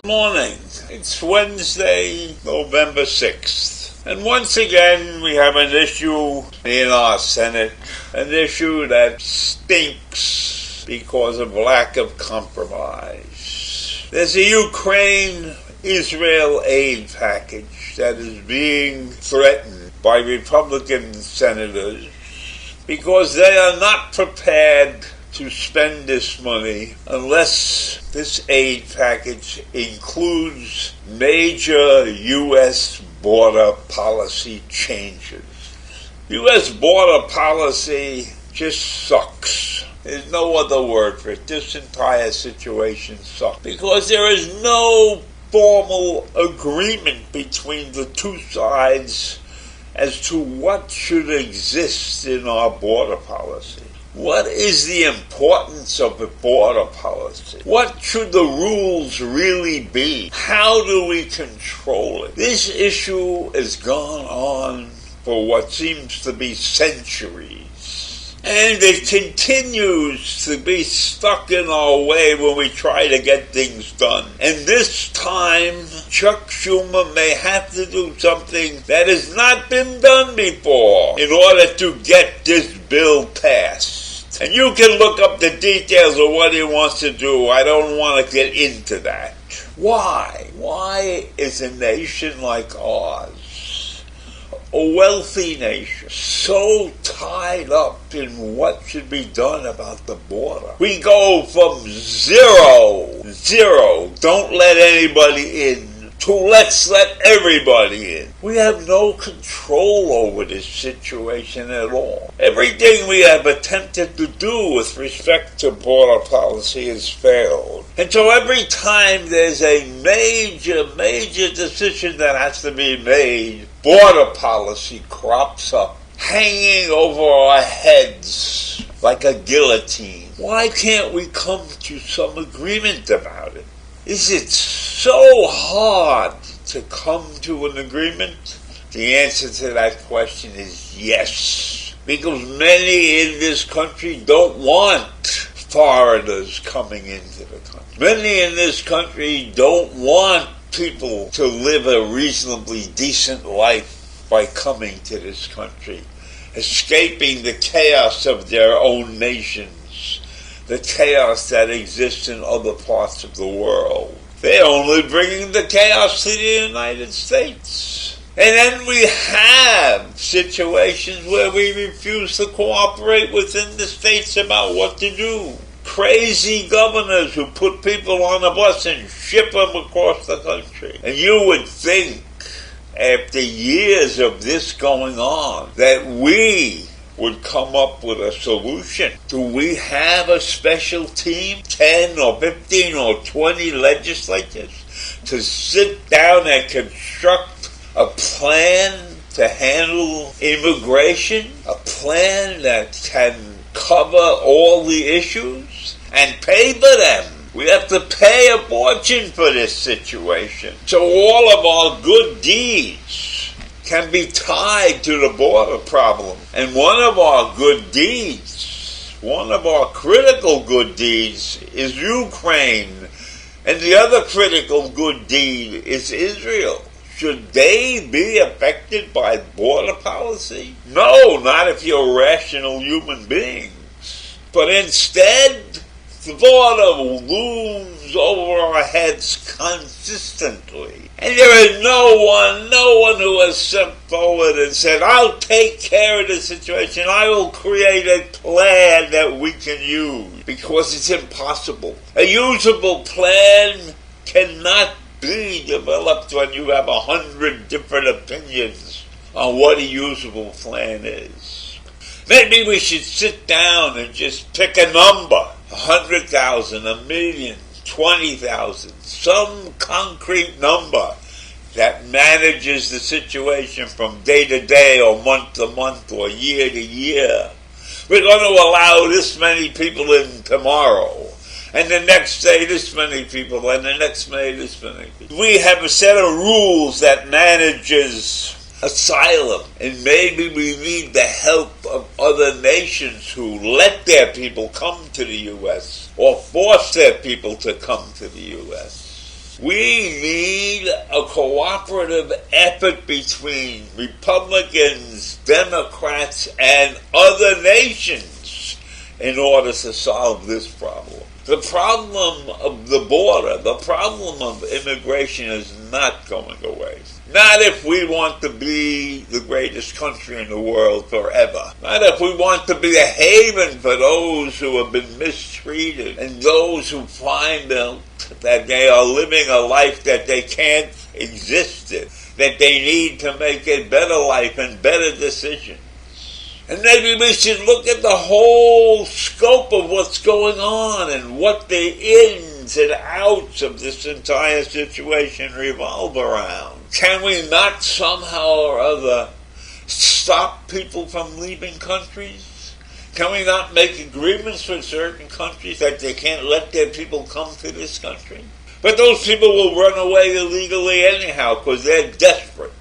Morning. It's Wednesday, November 6th. And once again, we have an issue in our Senate, an issue that stinks because of lack of compromise. There's a Ukraine-Israel aid package that is being threatened by Republican senators because they are not prepared to spend this money unless this aid package includes major U.S. border policy changes. U.S. border policy just sucks. There's no other word for it. This entire situation sucks because there is no formal agreement between the two sides as to what should exist in our border policy. What is the importance of the border policy? What should the rules really be? How do we control it? This issue has gone on for what seems to be centuries. And it continues to be stuck in our way when we try to get things done. And this time, Chuck Schumer may have to do something that has not been done before in order to get this bill passed. And you can look up the details of what he wants to do. I don't want to get into that. Why? Why is a nation like ours, a wealthy nation, so tied up in what should be done about the border? We go from zero, don't let anybody in, to let's let everybody in. We have no control over this situation at all. Everything we have attempted to do with respect to border policy has failed. And so every time there's a major decision that has to be made, border policy crops up, hanging over our heads like a guillotine. Why can't we come to some agreement about it? Is it so hard to come to an agreement? The answer to that question is yes. Because many in this country don't want foreigners coming into the country. Many in this country don't want people to live a reasonably decent life by coming to this country, escaping the chaos of their own nations, the chaos that exists in other parts of the world. They're only bringing the chaos to the United States. And then we have situations where we refuse to cooperate within the states about what to do. Crazy governors who put people on a bus and ship them across the country. And you would think, after years of this going on, that we would come up with a solution. Do we have a special team, 10 or 15 or 20 legislators, to sit down and construct a plan to handle immigration, a plan that can cover all the issues and pay for them? We have to pay a fortune for this situation. So all of our good deeds can be tied to the border problem. And one of our good deeds, one of our critical good deeds is Ukraine. And the other critical good deed is Israel. Should they be affected by border policy? No, not if you're rational human beings. But instead, the border looms over our heads consistently. And there is no one who has stepped forward and said, I'll take care of the situation. I will create a plan that we can use. Because it's impossible. A usable plan cannot be developed when you have 100 different opinions on what a usable plan is. Maybe we should sit down and just pick a number. 100,000, a million, 20,000, some concrete number that manages the situation from day to day or month to month or year to year. We're going to allow this many people in tomorrow, and the next day this many people, and the next day this many people. We have a set of rules that manages asylum, and maybe we need the help of other nations who let their people come to the U.S. or force their people to come to the U.S. We need a cooperative effort between Republicans, Democrats, and other nations in order to solve this problem. The problem of the border, the problem of immigration is not going away. Not if we want to be the greatest country in the world forever. Not if we want to be a haven for those who have been mistreated and those who find out that they are living a life that they can't exist in, that they need to make a better life and better decisions. And maybe we should look at the whole scope of what's going on and what the ins and outs of this entire situation revolve around. Can we not somehow or other stop people from leaving countries? Can we not make agreements with certain countries that they can't let their people come to this country? But those people will run away illegally anyhow because they're desperate.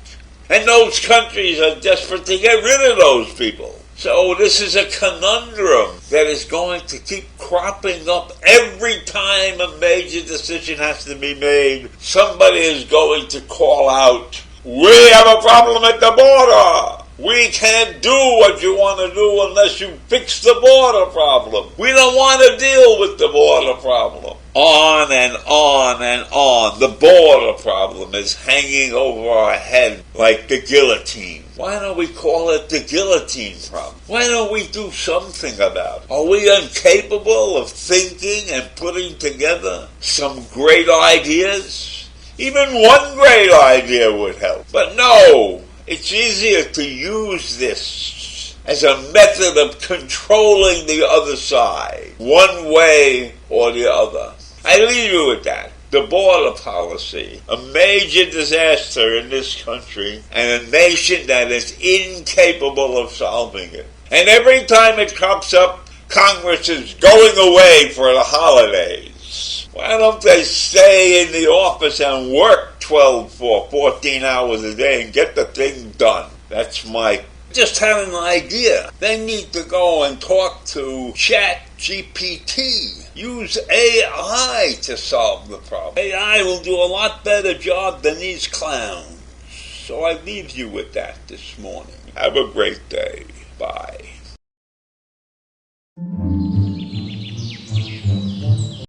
And those countries are desperate to get rid of those people. So this is a conundrum that is going to keep cropping up every time a major decision has to be made. Somebody is going to call out, "We have a problem at the border. We can't do what you want to do unless you fix the border problem. We don't want to deal with the border problem." On and on and on. The border problem is hanging over our head like the guillotine. Why don't we call it the guillotine problem? Why don't we do something about it? Are we incapable of thinking and putting together some great ideas? Even one great idea would help. But no, it's easier to use this as a method of controlling the other side, one way or the other. I leave you with that. The border policy, a major disaster in this country, and a nation that is incapable of solving it. And every time it crops up, Congress is going away for the holidays. Why don't they stay in the office and work 12 or 14 hours a day and get the thing done? That's my... Just had an idea. They need to go and talk to ChatGPT. Use AI to solve the problem. AI will do a lot better job than these clowns. So I leave you with that this morning. Have a great day. Bye.